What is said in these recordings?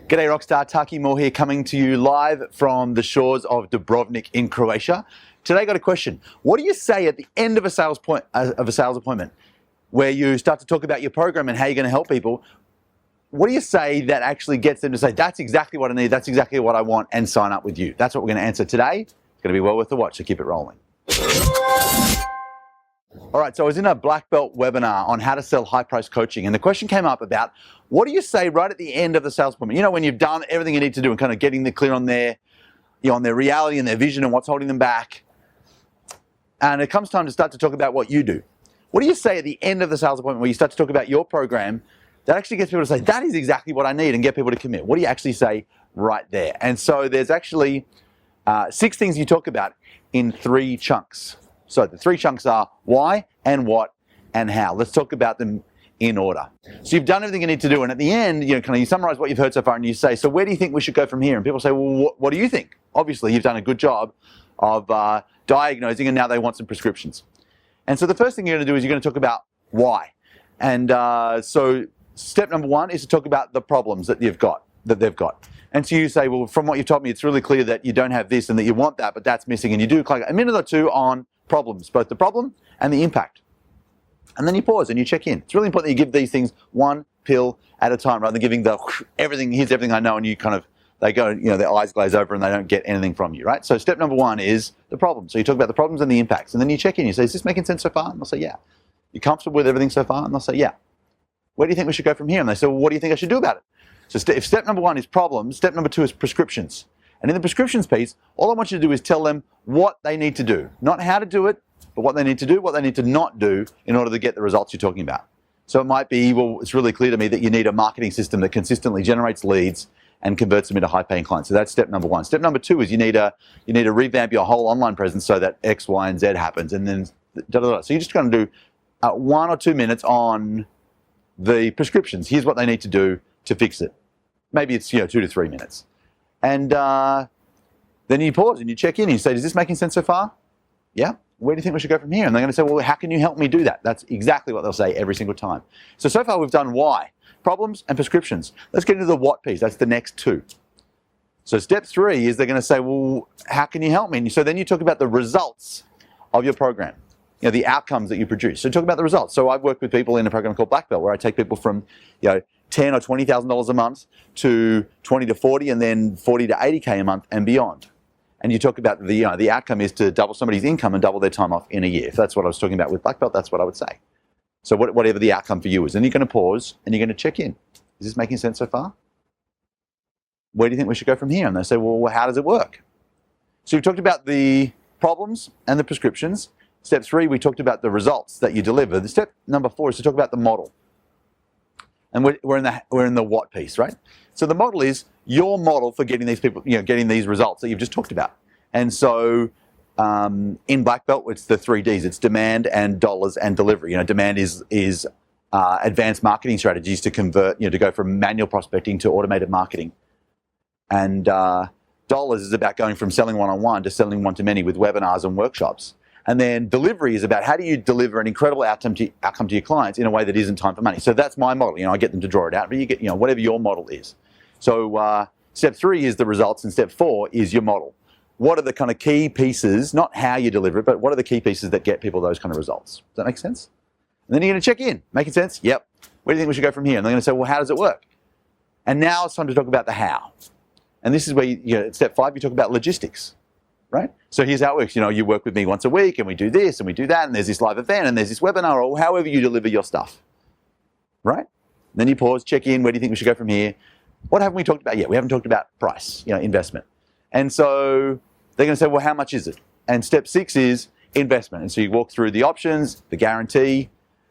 G'day Rockstar, Taki here coming to you live from the shores of Dubrovnik in Croatia. Today I got a question. What do you say at the end of a sales appointment where you start to talk about your program and how you're going to help people? What do you say that actually gets them to say, that's exactly what I need, that's exactly what I want, and sign up with you? That's what we're going to answer today. It's going to be well worth the watch, so keep it rolling. All right, so I was in a black belt webinar on how to sell high-priced coaching, and the question came up about what do you say right at the end of the sales appointment? You know, when you've done everything you need to do and kind of getting clear on their, on their reality and their vision and what's holding them back, and it comes time to start to talk about what you do. What do you say at the end of the sales appointment where you start to talk about your program that actually gets people to say, that is exactly what I need, and get people to commit? What do you actually say right there? And so there's actually 6 things you talk about in 3 chunks. So the 3 chunks are why and what and how. Let's talk about them in order. So you've done everything you need to do, and at the end, you summarize what you've heard so far, and you say, so where do you think we should go from here? And people say, well, what do you think? Obviously, you've done a good job of diagnosing, and now they want some prescriptions. And so the first thing you're going to do is you're going to talk about why. And so step number 1 is to talk about the problems that they've got. And so you say, well, from what you've told me, it's really clear that you don't have this and that you want that, but that's missing. And you do like a minute or 2 on problems, both the problem and the impact. And then you pause and you check in. It's really important that you give these things one pill at a time rather than giving the everything, here's everything I know, and you kind of, they go, their eyes glaze over and they don't get anything from you, right? So step number 1 is the problem. So you talk about the problems and the impacts, and then you check in. You say, is this making sense so far? And they'll say, yeah. You comfortable with everything so far? And they'll say, yeah. Where do you think we should go from here? And they say, well, what do you think I should do about it? So if step number 1 is problems, step number 2 is prescriptions. And in the prescriptions piece, all I want you to do is tell them what they need to do. Not how to do it, but what they need to do, what they need to not do in order to get the results you're talking about. So it might be, well, it's really clear to me that you need a marketing system that consistently generates leads and converts them into high-paying clients. So that's step number 1. Step number 2 is you need to revamp your whole online presence so that X, Y, and Z happens. And then So you're just going to do 1 or 2 minutes on the prescriptions. Here's what they need to do to fix it. Maybe it's 2 to 3 minutes. And then you pause and you check in and you say, is this making sense so far? Yeah. Where do you think we should go from here? And they're going to say, well, how can you help me do that? That's exactly what they'll say every single time. So far we've done why, problems and prescriptions. Let's get into the what piece. That's the next 2. So step 3 is they're going to say, well, how can you help me? And so then you talk about the results of your program, the outcomes that you produce. So talk about the results. So I've worked with people in a program called Black Belt where I take people from, $10,000 or $20,000 a month to 20 to 40 and then 40 to 80K a month and beyond. And you talk about the outcome is to double somebody's income and double their time off in a year. If that's what I was talking about with Black Belt, that's what I would say. So whatever the outcome for you is. And you're going to pause and you're going to check in. Is this making sense so far? Where do you think we should go from here? And they say, well, how does it work? So we've talked about the problems and the prescriptions. Step 3, we talked about the results that you deliver. The step number 4 is to talk about the model. And we're in the what piece, right? So the model is your model for getting these people, getting these results that you've just talked about. And so in Black Belt, it's the 3 Ds. It's demand and dollars and delivery. Demand is advanced marketing strategies to convert, to go from manual prospecting to automated marketing. And dollars is about going from selling one-on-one to selling one-to-many with webinars and workshops. And then delivery is about how do you deliver an incredible outcome to your clients in a way that isn't time for money. So that's my model. I get them to draw it out, but you get, whatever your model is. So step 3 is the results, and step 4 is your model. What are the kind of key pieces, not how you deliver it, but what are the key pieces that get people those kind of results? Does that make sense? And then you're going to check in. Making sense? Yep. Where do you think we should go from here? And they're going to say, well, how does it work? And now it's time to talk about the how. And this is where, at step 5, you talk about logistics. Right? So here's how it works. You work with me once a week and we do this and we do that and there's this live event and there's this webinar or however you deliver your stuff. Right? And then you pause, check in. Where do you think we should go from here? What haven't we talked about yet? We haven't talked about price, investment. And so they're going to say, well, how much is it? And step 6 is investment. And so you walk through the options, the guarantee,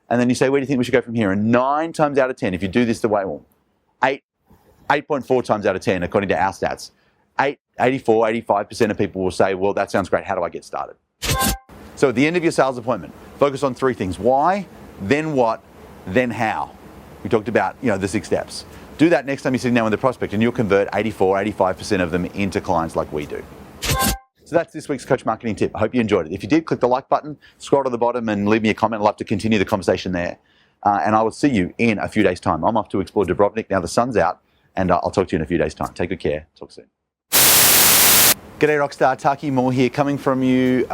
and then you say, where do you think we should go from here? And 9 times out of 10, if you do this the way, 8.4 times out of 10, according to our stats, 84, 85% of people will say, well, that sounds great. How do I get started? So at the end of your sales appointment, focus on 3 things. Why, then what, then how. We talked about, the 6 steps. Do that next time you're sitting down with a prospect and you'll convert 84, 85% of them into clients like we do. So that's this week's Coach Marketing Tip. I hope you enjoyed it. If you did, click the like button, scroll to the bottom and leave me a comment. I'd love to continue the conversation there. And I will see you in a few days' time. I'm off to explore Dubrovnik. Now the sun's out. and I'll talk to you in a few days' time. Take good care. Talk soon. G'day Rockstar, Taki Moore here, coming from you.